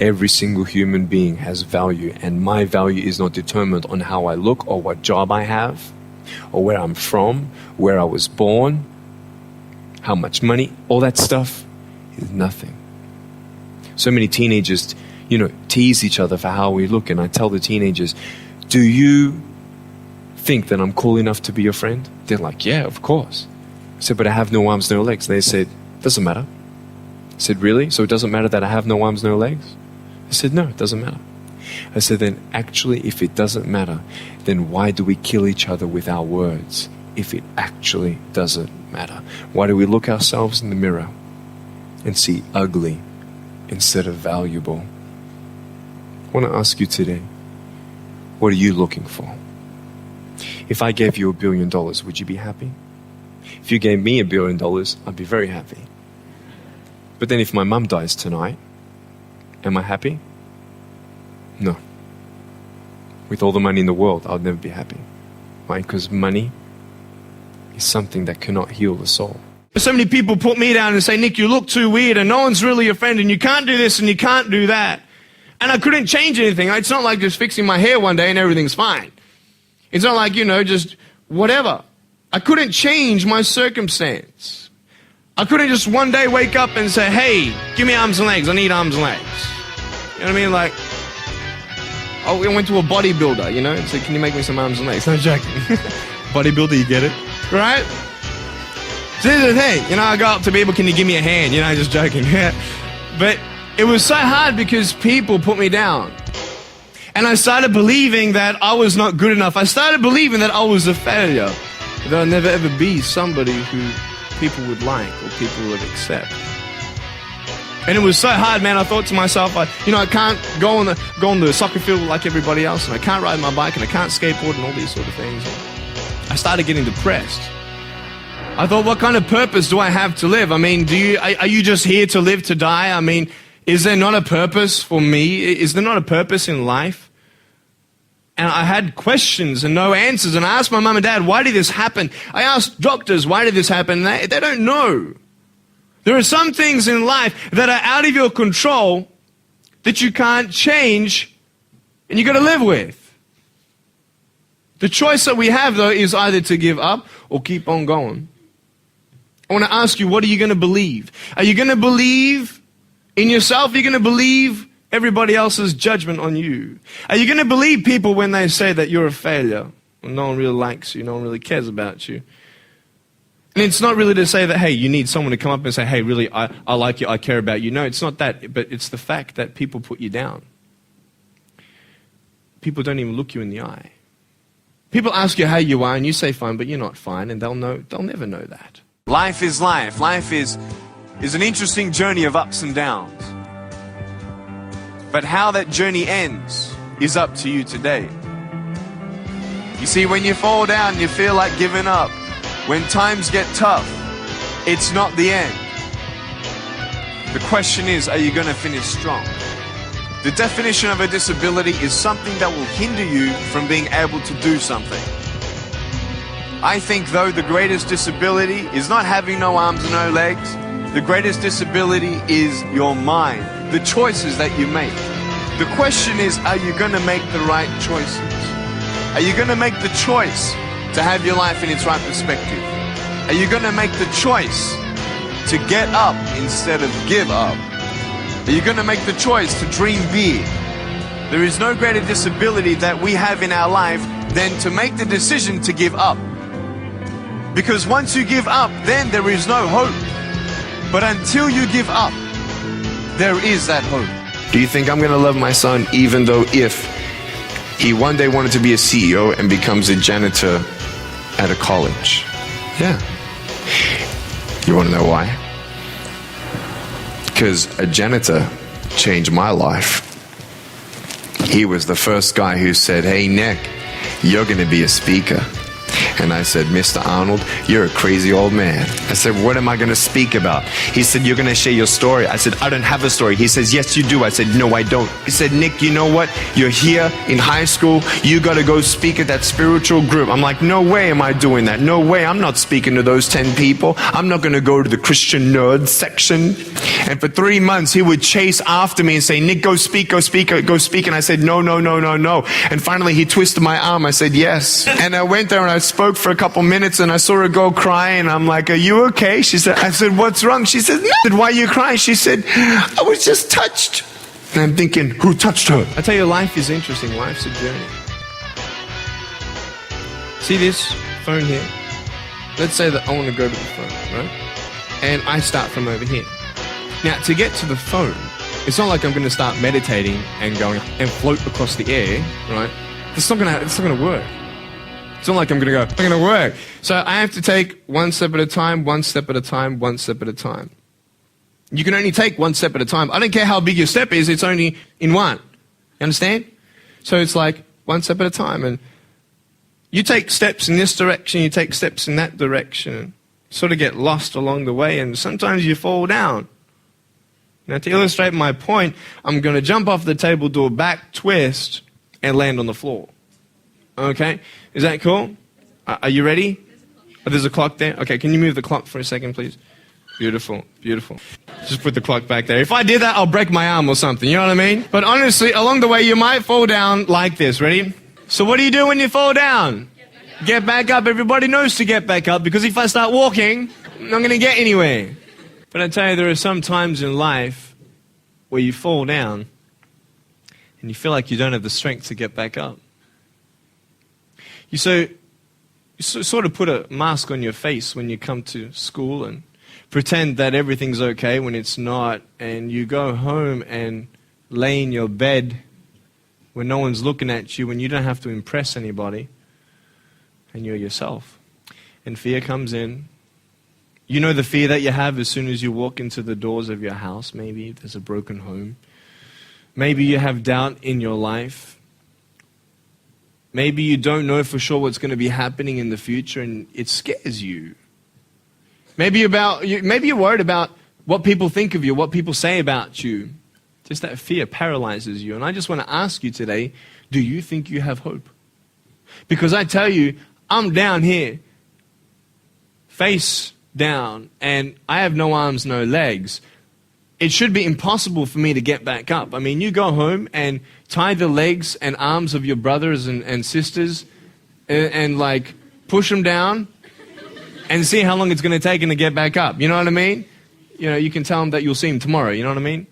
Every single human being has value, and my value is not determined on how I look or what job I have or where I'm from, where I was born, how much money. All that stuff is nothing. So many teenagers, tease each other for how we look, and I tell the teenagers, do you think that I'm cool enough to be your friend? They're like, yeah, of course. I said, but I have no arms, no legs. They said, doesn't matter. I said, really? So it doesn't matter that I have no arms, no legs? I said, no, it doesn't matter. I said, then actually, if it doesn't matter, then why do we kill each other with our words if it actually doesn't matter? Why do we look ourselves in the mirror and see ugly instead of valuable? I want to ask you today, what are you looking for? If I gave you $1 billion, would you be happy? If you gave me $1 billion, I'd be very happy. But then if my mum dies tonight, am I happy? No. With all the money in the world, I'll never be happy. Right? Because money is something that cannot heal the soul. So many people put me down and say, Nick, you look too weird and no one's really your friend and you can't do this and you can't do that. And I couldn't change anything. It's not like just fixing my hair one day and everything's fine. It's not like, just whatever. I couldn't change my circumstance. I couldn't just one day wake up and say, hey, give me arms and legs. I need arms and legs. You know what I mean? Like, I went to a bodybuilder, and said, can you make me some arms and legs? No joking. Bodybuilder, you get it? Right? So here's the thing. I go up to people, can you give me a hand? Just joking. But it was so hard because people put me down. And I started believing that I was not good enough. I started believing that I was a failure. That I'd never ever be somebody who people would like or people would accept. And it was so hard, man. I thought to myself, I can't go on the soccer field like everybody else, and I can't ride my bike, and I can't skateboard, and all these sort of things. And I started getting depressed. I thought, what kind of purpose do I have to live? I mean, are you just here to live to die? I mean, is there not a purpose for me? Is there not a purpose in life? And I had questions and no answers. And I asked my mum and dad, why did this happen? I asked doctors, why did this happen? They don't know. There are some things in life that are out of your control that you can't change and you got to live with. The choice that we have, though, is either to give up or keep on going. I want to ask you, what are you going to believe? Are you going to believe in yourself? Are you going to believe everybody else's judgment on you? Are you going to believe people when they say that you're a failure? Well, no one really likes you, no one really cares about you. And it's not really to say that, hey, you need someone to come up and say, hey, really, I like you, I care about you. No, it's not that, but it's the fact that people put you down. People don't even look you in the eye. People ask you how you are, and you say fine, but you're not fine, and they'll never know that. Life is life. Life is an interesting journey of ups and downs. But how that journey ends is up to you today. You see, when you fall down, you feel like giving up. When times get tough, it's not the end. The question is, are you going to finish strong? The definition of a disability is something that will hinder you from being able to do something. I think, though, the greatest disability is not having no arms and no legs. The greatest disability is your mind, the choices that you make. The question is, are you going to make the right choices? Are you going to make the choice to have your life in its right perspective? Are you going to make the choice to get up instead of give up? Are you going to make the choice to dream big? There is no greater disability that we have in our life than to make the decision to give up. Because once you give up, then there is no hope. But until you give up, there is that hope. Do you think I'm going to love my son even though if he one day wanted to be a CEO and becomes a janitor at a college? Yeah. You want to know why? Because a janitor changed my life. He was the first guy who said, hey, Nick, you're going to be a speaker. And I said, Mr. Arnold, you're a crazy old man. I said, what am I going to speak about? He said, you're going to share your story. I said, I don't have a story. He says, yes, you do. I said, no, I don't. He said, Nick, you know what? You're here in high school. You got to go speak at that spiritual group. I'm like, no way am I doing that. No way. I'm not speaking to those 10 people. I'm not going to go to the Christian nerd section. And for 3 months, he would chase after me and say, Nick, go speak, go speak, go speak. And I said, no, no, no, no, no. And finally, he twisted my arm. I said, yes. And I went there and I spoke for a couple minutes and I saw her go crying. I'm like, are you okay? She said, I said, what's wrong? She said, no. Why are you crying? She said, I was just touched. And I'm thinking, who touched her? I tell you, life is interesting. Life's a journey. See this phone here? Let's say that I want to go to the phone, right? And I start from over here. Now, to get to the phone, it's not like I'm going to start meditating and going and float across the air, right? It's not going to work. It's not like I'm going to go, it's not going to work. So I have to take one step at a time, one step at a time, one step at a time. You can only take one step at a time. I don't care how big your step is, it's only in one. You understand? So it's like one step at a time. And you take steps in this direction, you take steps in that direction. Sort of get lost along the way, and sometimes you fall down. Now, to illustrate my point, I'm going to jump off the table, do a back twist, and land on the floor. Okay? Is that cool? Are you ready? Oh, there's a clock there? Okay, can you move the clock for a second, please? Beautiful, beautiful. Just put the clock back there. If I did that, I'll break my arm or something, you know what I mean? But honestly, along the way, you might fall down like this. Ready? So what do you do when you fall down? Get back up. Everybody knows to get back up, because if I start walking, I'm not going to get anywhere. But I tell you, there are some times in life where you fall down and you feel like you don't have the strength to get back up. You sort of put a mask on your face when you come to school and pretend that everything's okay when it's not, and you go home and lay in your bed when no one's looking at you, when you don't have to impress anybody, and you're yourself. And fear comes in. You know the fear that you have as soon as you walk into the doors of your house. Maybe there's a broken home. Maybe you have doubt in your life. Maybe you don't know for sure what's going to be happening in the future, and it scares you. Maybe you're worried about what people think of you, what people say about you. Just that fear paralyzes you. And I just want to ask you today, do you think you have hope? Because I tell you, I'm down here, face down, and I have no arms, no legs. It should be impossible for me to get back up. I mean, you go home and tie the legs and arms of your brothers and sisters and like push them down and see how long it's going to take them to get back up. You know what I mean? You know, you can tell them that you'll see them tomorrow. You know what I mean?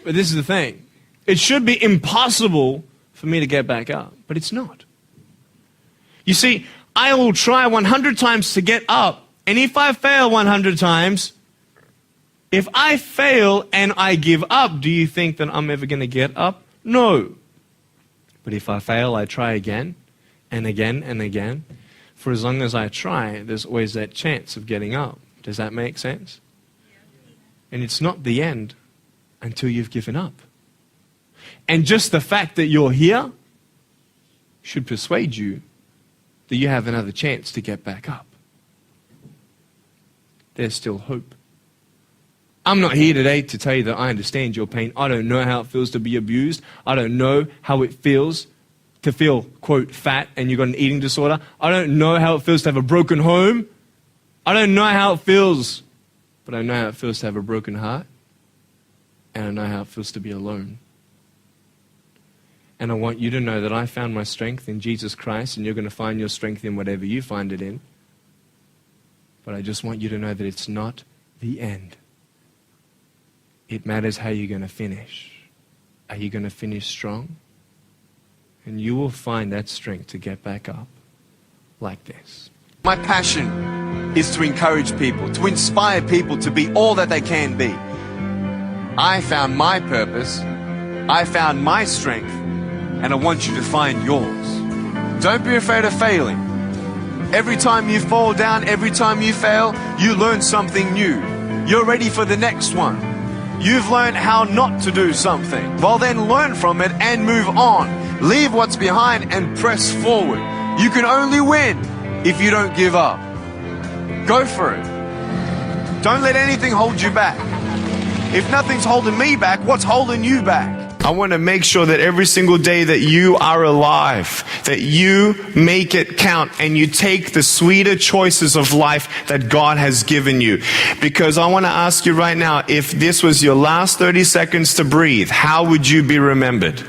But this is the thing. It should be impossible for me to get back up, but it's not. You see, I will try 100 times to get up, and if I fail 100 times, if I fail and I give up, do you think that I'm ever going to get up? No. But if I fail, I try again and again and again. For as long as I try, there's always that chance of getting up. Does that make sense? And it's not the end until you've given up. And just the fact that you're here should persuade you that you have another chance to get back up. There's still hope. I'm not here today to tell you that I understand your pain. I don't know how it feels to be abused. I don't know how it feels to feel, quote, fat and you've got an eating disorder. I don't know how it feels to have a broken home. I don't know how it feels, but I know how it feels to have a broken heart. And I know how it feels to be alone. And I want you to know that I found my strength in Jesus Christ, and you're going to find your strength in whatever you find it in. But I just want you to know that it's not the end. It matters how you're going to finish. Are you going to finish strong? And you will find that strength to get back up like this. My passion is to encourage people, to inspire people to be all that they can be. I found my purpose, I found my strength, and I want you to find yours. Don't be afraid of failing. Every time you fall down, every time you fail, you learn something new. You're ready for the next one. You've learned how not to do something. Well, then learn from it and move on. Leave what's behind and press forward. You can only win if you don't give up. Go for it. Don't let anything hold you back. If nothing's holding me back, what's holding you back? I want to make sure that every single day that you are alive, that you make it count and you take the sweeter choices of life that God has given you. Because I want to ask you right now, if this was your last 30 seconds to breathe, how would you be remembered?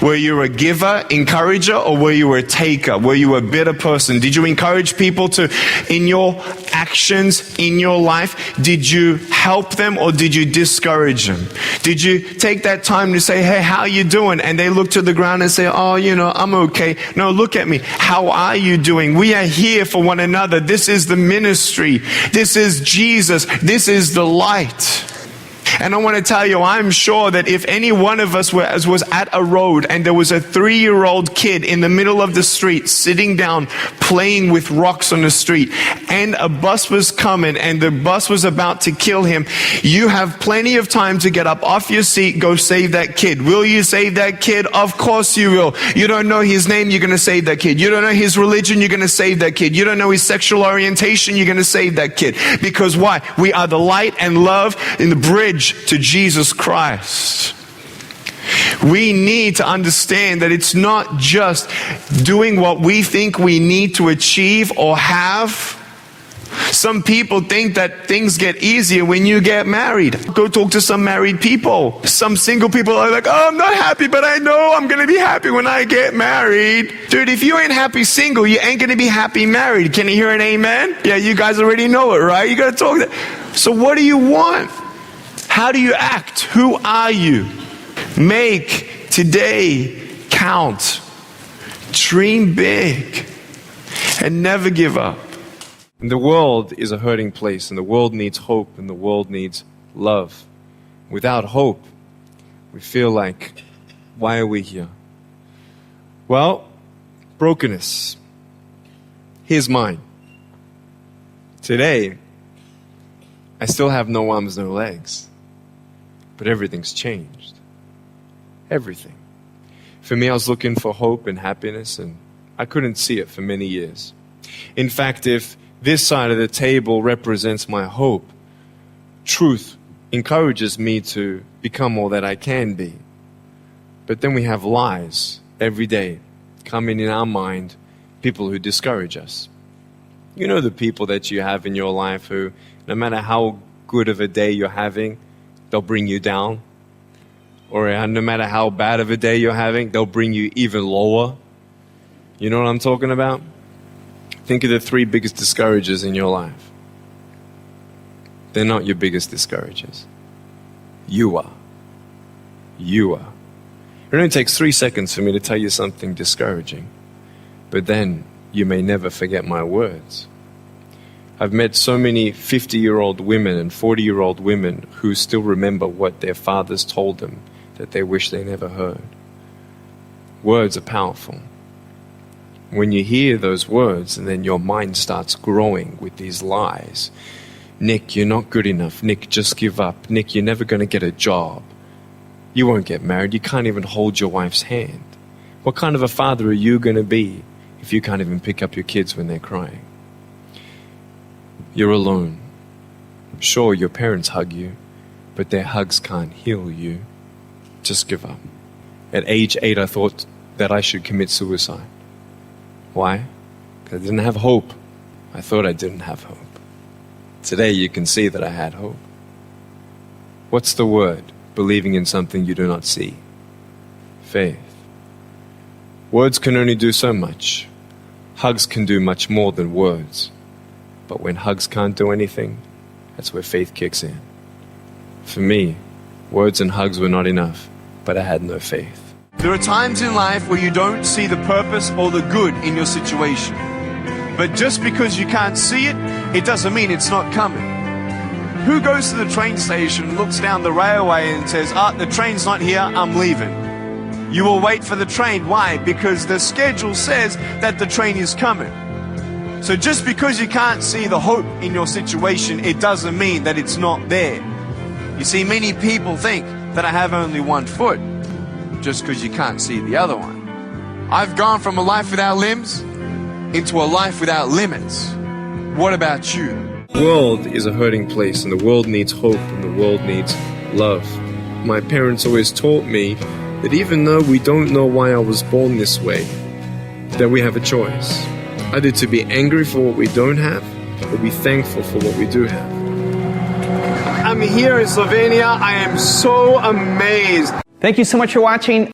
Were you a giver, encourager, or were you a taker? Were you a bitter person? Did you encourage people to, in your actions, in your life, did you help them or did you discourage them? Did you take that time to say, hey, how you doing? And they look to the ground and say, oh, I'm okay. No, look at me. How are you doing? We are here for one another. This is the ministry. This is Jesus. This is the light. And I want to tell you, I'm sure that if any one of us was at a road and there was a 3-year-old kid in the middle of the street sitting down playing with rocks on the street and a bus was coming and the bus was about to kill him, you have plenty of time to get up off your seat, go save that kid. Will you save that kid? Of course you will. You don't know his name, you're going to save that kid. You don't know his religion, you're going to save that kid. You don't know his sexual orientation, you're going to save that kid. Because why? We are the light and love in the bridge to Jesus Christ. We need to understand that it's not just doing what we think we need to achieve or have. Some people think that things get easier when you get married. Go talk to some married people. Some single people are like, oh, I'm not happy, but I know I'm going to be happy when I get married. Dude, if you ain't happy single, you ain't going to be happy married. Can you hear an amen? Yeah, you guys already know it, right? You got to talk that. So what do you want? How do you act? Who are you? Make today count. Dream big and never give up. And the world is a hurting place, and the world needs hope, and the world needs love. Without hope, we feel like, why are we here? Well, brokenness. Here's mine. Today, I still have no arms, no legs. But everything's changed. Everything. For me, I was looking for hope and happiness, and I couldn't see it for many years. In fact, if this side of the table represents my hope, truth encourages me to become all that I can be. But then we have lies every day coming in our mind, people who discourage us. You know the people that you have in your life who, no matter how good of a day you're having, they'll bring you down. Or no matter how bad of a day you're having, they'll bring you even lower. You know what I'm talking about? Think of the 3 biggest discouragers in your life. They're not your biggest discouragers. You are. You are. It only takes 3 seconds for me to tell you something discouraging. But then you may never forget my words. I've met so many 50-year-old women and 40-year-old women who still remember what their fathers told them that they wish they never heard. Words are powerful. When you hear those words and then your mind starts growing with these lies. Nick, you're not good enough. Nick, just give up. Nick, you're never going to get a job. You won't get married. You can't even hold your wife's hand. What kind of a father are you going to be if you can't even pick up your kids when they're crying? You're alone. Sure, your parents hug you, but their hugs can't heal you. Just give up. At age 8, I thought that I should commit suicide. Why? Because I didn't have hope. I thought I didn't have hope. Today you can see that I had hope. What's the word? Believing in something you do not see. Faith. Words can only do so much. Hugs can do much more than words. But when hugs can't do anything, that's where faith kicks in. For me, words and hugs were not enough, but I had no faith. There are times in life where you don't see the purpose or the good in your situation. But just because you can't see it, it doesn't mean it's not coming. Who goes to the train station, looks down the railway and says, the train's not here, I'm leaving. You will wait for the train. Why? Because the schedule says that the train is coming. So just because you can't see the hope in your situation, it doesn't mean that it's not there. You see, many people think that I have only one foot, just because you can't see the other one. I've gone from a life without limbs into a life without limits. What about you? The world is a hurting place, and the world needs hope, and the world needs love. My parents always taught me that even though we don't know why I was born this way, that we have a choice. Either to be angry for what we don't have, or be thankful for what we do have. I'm here in Slovenia. I am so amazed. Thank you so much for watching.